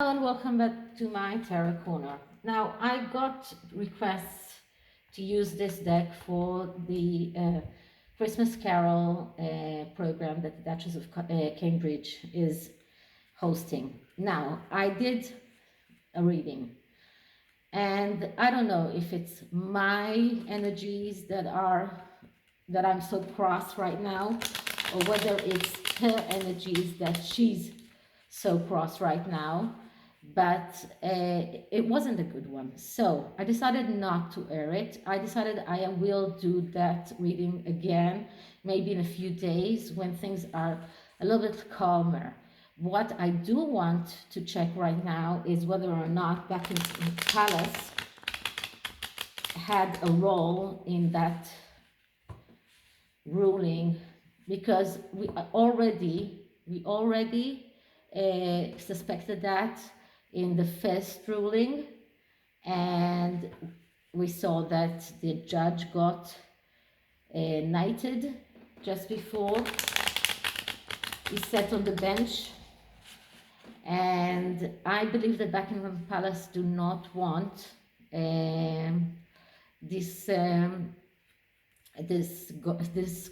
Hello and welcome back to my tarot corner. Now I got requests to use this deck for the Christmas Carol program that the Duchess of Cambridge is hosting. Now I did a reading, and I don't know if it's my energies that I'm so cross right now, or whether it's her energies that she's so cross right now, but it wasn't a good one. So I decided not to air it. I decided I will do that reading again, maybe in a few days when things are a little bit calmer. What I do want to check right now is whether or not Buckingham Palace had a role in that ruling, because we already suspected that in the first ruling, and we saw that the judge got knighted just before he sat on the bench. And I believe that Buckingham Palace do not want this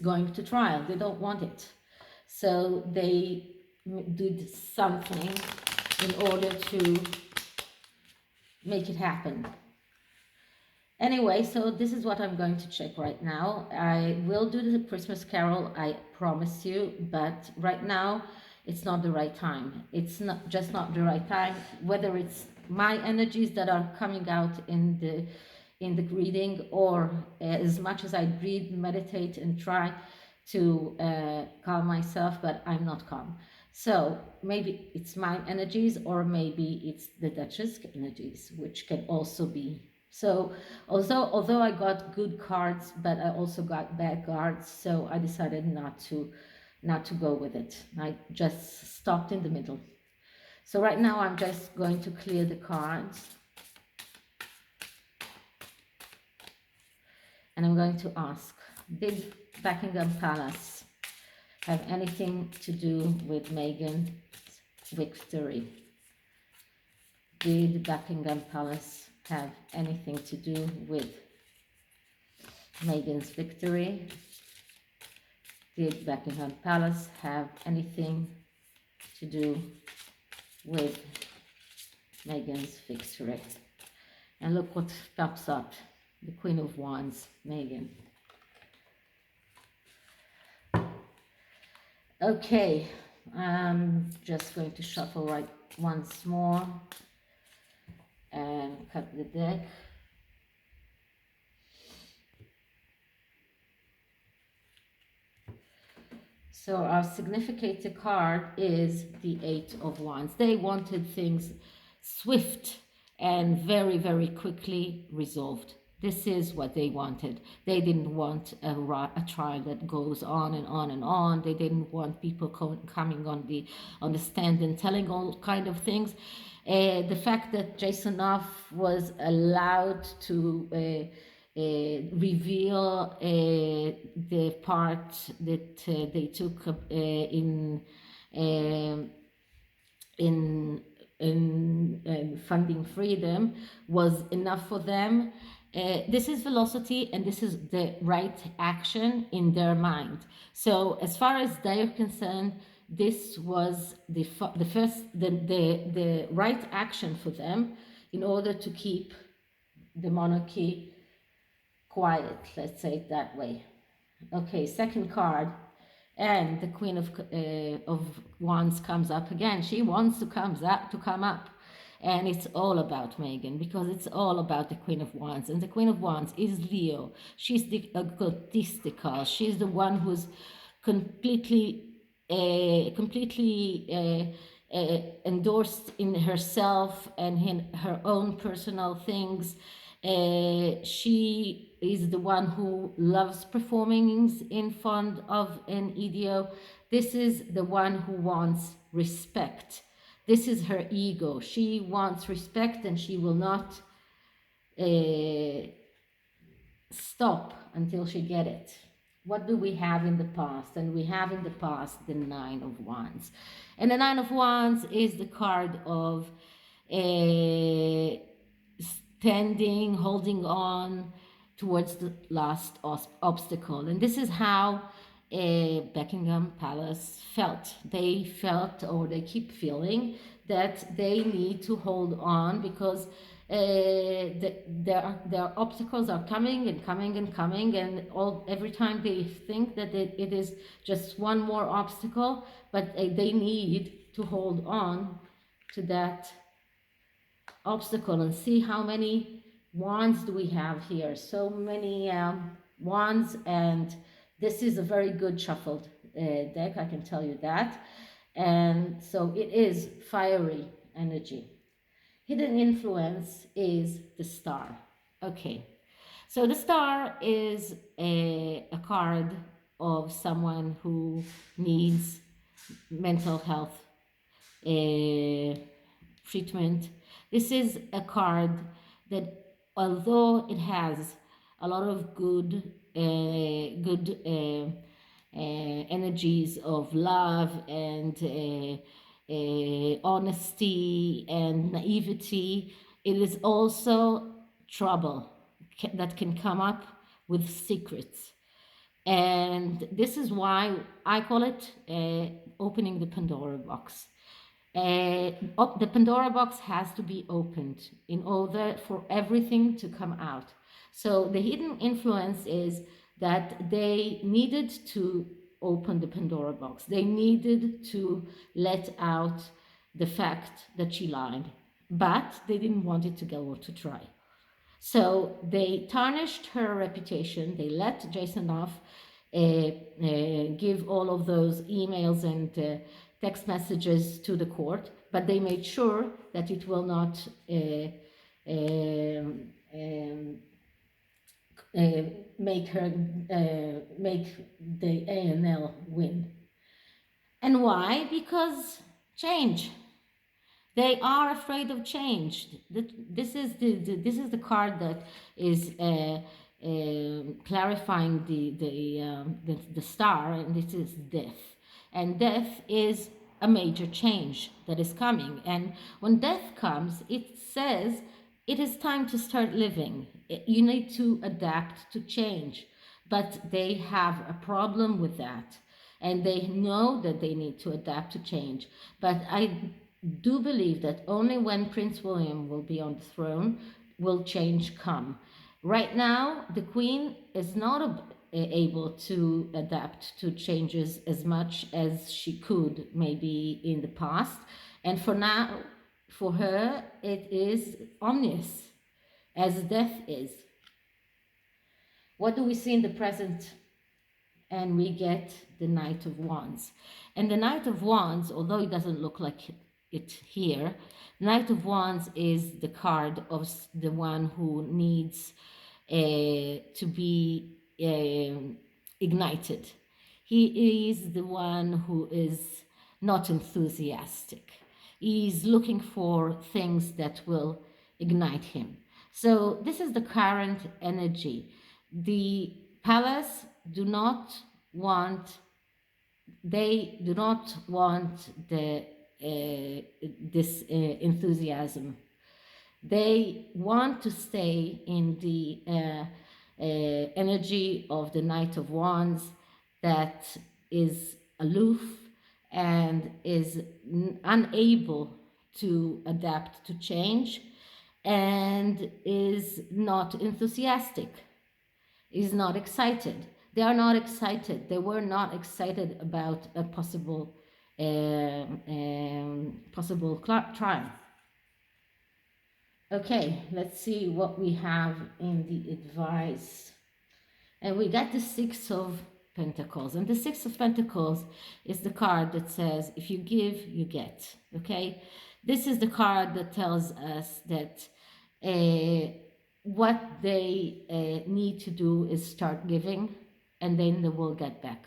going to trial. They don't want it, so they did something in order to make it happen. Anyway, so this is what I'm going to check right now. I will do the Christmas Carol, I promise you, but right now it's not the right time. It's not the right time, whether it's my energies that are coming out in the reading, or as much as I breathe, meditate, and try to calm myself, but I'm not calm. So maybe it's my energies, or maybe it's the Duchess energies, which can also be. So although I got good cards, but I also got bad cards, so I decided not to go with it. I just stopped in the middle. So right now I'm just going to clear the cards. And I'm going to ask, did Buckingham Palace have anything to do with Meghan's victory? Did Buckingham Palace have anything to do with Meghan's victory? Did Buckingham Palace have anything to do with Meghan's victory? And look what pops up. The Queen of Wands, Meghan. Okay, I'm just going to shuffle right once more and cut the deck. So our significant card is the Eight of Wands. They wanted things swift and very, very quickly resolved. This is what they wanted. They didn't want a trial that goes on and on and on. They didn't want people coming on the stand and telling all kind of things. The fact that Jason Off was allowed to reveal the part that they took in funding freedom was enough for them. This is velocity, and this is the right action in their mind. So as far as they're concerned, this was the right action for them in order to keep the monarchy quiet, let's say it that way. Okay, second card, and the Queen of Wands comes up again. She wants to come up. And it's all about Meghan, because it's all about the Queen of Wands. And the Queen of Wands is Leo. She's the egotistical. She's the one who's completely endorsed in herself and in her own personal things. She is the one who loves performing in front of an idiot. This is the one who wants respect. This is her ego. She wants respect, and she will not stop until she gets it. What do we have in the past? And we have in the past the Nine of Wands. And the Nine of Wands is the card of uh, standing, holding on towards the last obstacle. And this is how Buckingham Palace felt. They felt, or they keep feeling, that they need to hold on because their obstacles are coming and coming and coming, and every time they think that it is just one more obstacle, but they need to hold on to that obstacle. And see how many wands do we have here. So many wands, and this is a very good shuffled deck, I can tell you that. And so it is fiery energy. Hidden influence is the star. Okay, so the star is a card of someone who needs mental health treatment. This is a card that, although it has a lot of good energies of love and honesty and naivety, it is also trouble that can come up with secrets. And this is why I call it opening the Pandora box. The Pandora box has to be opened in order for everything to come out. So the hidden influence is that they needed to open the Pandora box. They needed to let out the fact that she lied, but they didn't want it to go to try. So they tarnished her reputation. They let Jason off, give all of those emails and text messages to the court, but they made sure that it will not make the ANL win. And why? Because change. They are afraid of change. This is the card that is clarifying the star, and this is death. And death is a major change that is coming. And when death comes, it says it is time to start living. You need to adapt to change. But they have a problem with that. And they know that they need to adapt to change. But I do believe that only when Prince William will be on the throne will change come. Right now, the Queen is not able to adapt to changes as much as she could maybe in the past. And for now, for her, it is ominous, as death is. What do we see in the present? And we get the Knight of Wands. And the Knight of Wands, although it doesn't look like it here, Knight of Wands is the card of the one who needs to be ignited. He is the one who is not enthusiastic. He's looking for things that will ignite him. So this is the current energy. The palace do not want this enthusiasm. They want to stay in the energy of the Knight of Wands that is aloof and is unable to adapt to change and is not enthusiastic, is not excited. They are not excited. They were not excited about a possible trial. Okay, let's see what we have in the advice. And we got the Six of Pentacles. And the Six of Pentacles is the card that says, if you give, you get. Okay? This is the card that tells us that what they need to do is start giving, and then they will get back.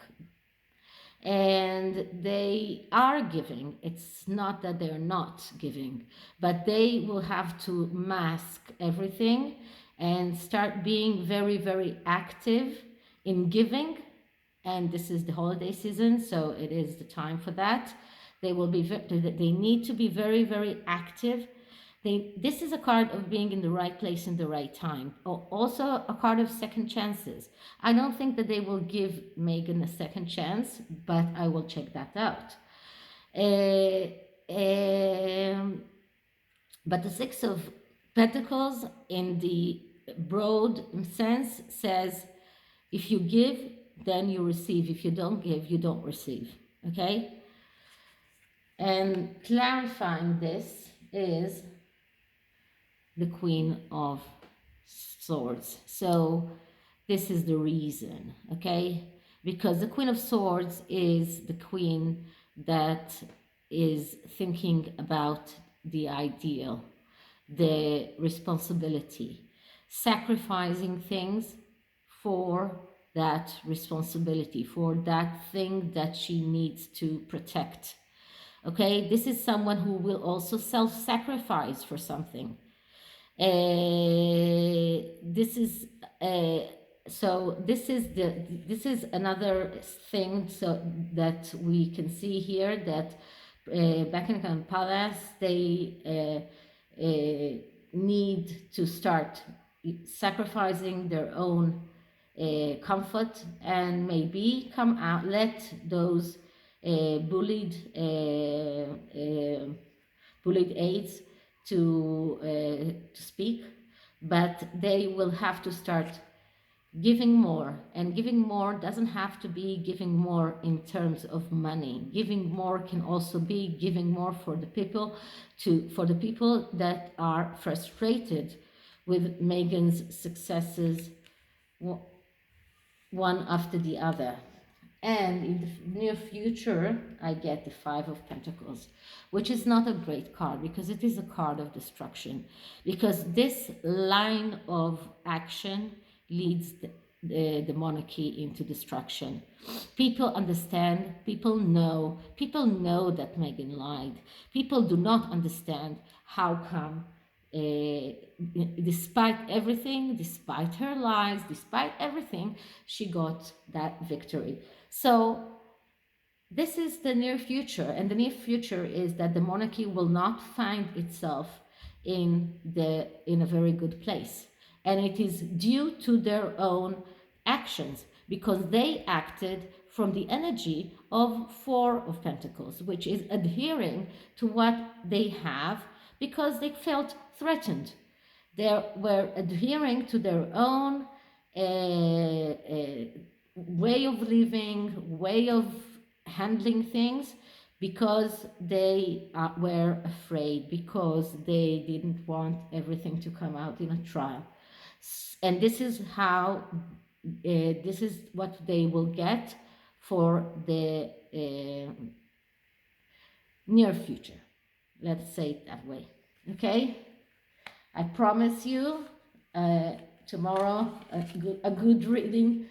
And they are giving. It's not that they're not giving, but they will have to mask everything and start being very, very active in giving. And this is the holiday season, so it is the time for that. They will be. They need to be very, very active This is a card of being in the right place in the right time. Also a card of second chances. I don't think that they will give Megan a second chance, but I will check that out. But the Six of Pentacles in the broad sense says, if you give, then you receive. If you don't give, you don't receive. Okay? And clarifying this is the Queen of Swords. So this is the reason, okay? Because the Queen of Swords is the queen that is thinking about the ideal, the responsibility, sacrificing things for that responsibility, for that thing that she needs to protect. Okay, this is someone who will also self-sacrifice for something. This is so this is another thing so that we can see here that Buckingham Palace, they need to start sacrificing their own comfort and maybe come out, let those bullied aides to speak, but they will have to start giving more. And giving more doesn't have to be giving more in terms of money. Giving more can also be giving more for the people that are frustrated with Meghan's successes one after the other. And in the near future, I get the Five of Pentacles, which is not a great card because it is a card of destruction. Because this line of action leads the monarchy into destruction. People understand, people know that Meghan lied. People do not understand how come despite everything, despite her lies, despite everything, she got that victory. So this is the near future, and the near future is that the monarchy will not find itself in a very good place, and it is due to their own actions, because they acted from the energy of Four of Pentacles, which is adhering to what they have because they felt threatened. They were adhering to their own way of living, way of handling things, because they were afraid, because they didn't want everything to come out in a trial. And this is how, this is what they will get for the near future. Let's say it that way. Okay? I promise you tomorrow a good reading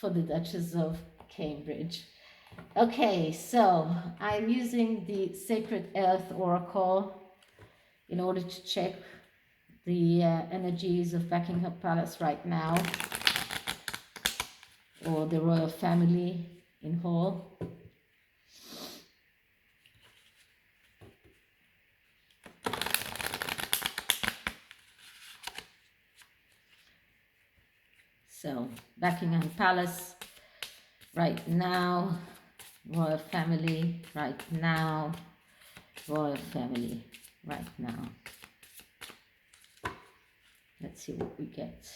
for the Duchess of Cambridge. Okay, so I'm using the Sacred Earth Oracle in order to check the energies of Buckingham Palace right now, or the royal family in whole. So Buckingham Palace right now, royal family right now, royal family right now. Let's see what we get.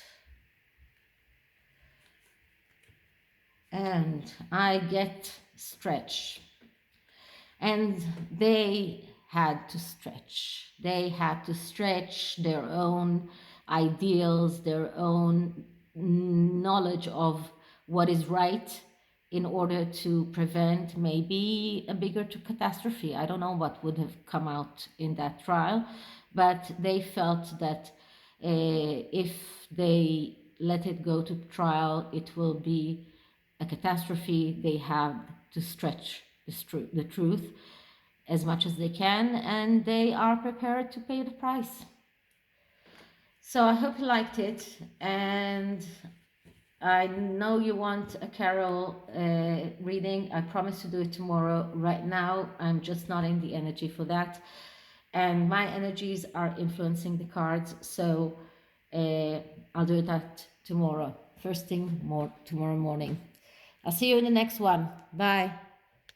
And I get stretch. And they had to stretch. They had to stretch their own ideals, their own knowledge of what is right, in order to prevent maybe a bigger catastrophe. I don't know what would have come out in that trial, but they felt that if they let it go to trial, it will be a catastrophe. They have to stretch the truth as much as they can, and they are prepared to pay the price. So I hope you liked it, and I know you want a carol reading. I promise to do it tomorrow. Right now, I'm just not in the energy for that. and my energies are influencing the cards. So I'll do that tomorrow, first thing tomorrow morning. I'll see you in the next one. Bye.